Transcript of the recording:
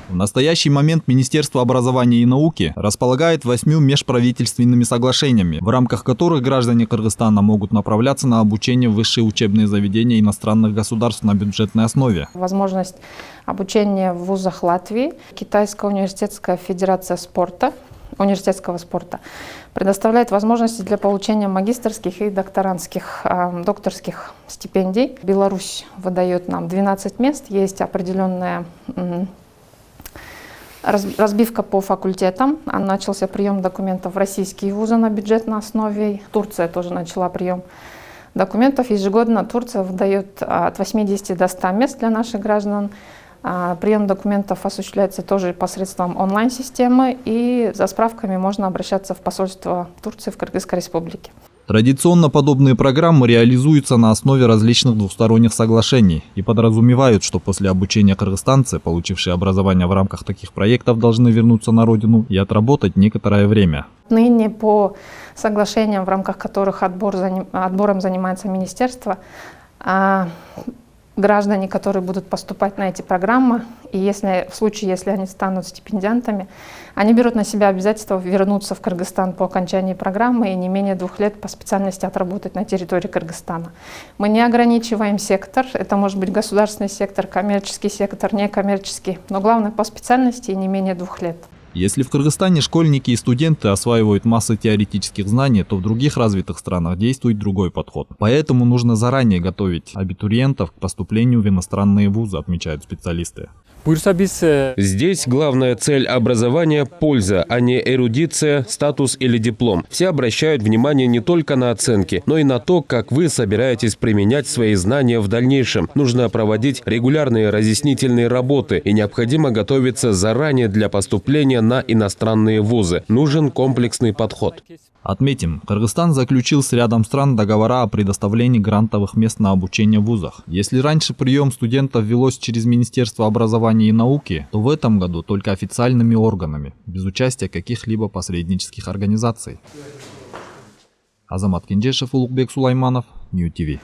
В настоящий момент Министерство образования и науки располагает 8 межправительственными соглашениями, в рамках которых граждане Кыргызстана могут направляться на обучение в высшие учебные заведения иностранных государств на бюджетной основе. Возможность обучения в вузах Латвии, Китайская университетская федерация спорта, университетского спорта предоставляет возможности для получения магистерских и докторских стипендий. Беларусь выдает нам 12 мест, есть определенная разбивка по факультетам. Начался прием документов в российские вузы на бюджетной основе. Турция тоже начала прием документов. Ежегодно Турция выдает от 80 до 100 мест для наших граждан. Прием документов осуществляется тоже посредством онлайн-системы, и за справками можно обращаться в посольство Турции в Кыргызской республике. Традиционно подобные программы реализуются на основе различных двусторонних соглашений и подразумевают, что после обучения кыргызстанцы, получившие образование в рамках таких проектов, должны вернуться на родину и отработать некоторое время. Ныне по соглашениям, в рамках которых отбором занимается министерство, граждане, которые будут поступать на эти программы, и в случае, если они станут стипендиантами, они берут на себя обязательство вернуться в Кыргызстан по окончании программы и не менее 2 лет по специальности отработать на территории Кыргызстана. Мы не ограничиваем сектор, это может быть государственный сектор, коммерческий сектор, некоммерческий, но главное по специальности и не менее 2 лет. Если в Кыргызстане школьники и студенты осваивают массу теоретических знаний, то в других развитых странах действует другой подход. Поэтому нужно заранее готовить абитуриентов к поступлению в иностранные вузы, отмечают специалисты. Здесь главная цель образования – польза, а не эрудиция, статус или диплом. Все обращают внимание не только на оценки, но и на то, как вы собираетесь применять свои знания в дальнейшем. Нужно проводить регулярные разъяснительные работы, и необходимо готовиться заранее для поступления на иностранные вузы. Нужен комплексный подход. Отметим, Кыргызстан заключил с рядом стран договора о предоставлении грантовых мест на обучение в вузах. Если раньше прием студентов велось через Министерство образования и науки, то в этом году только официальными органами, без участия каких-либо посреднических организаций. Азамат Кенжешев, Улукбек Сулайманов, Нью ТВ.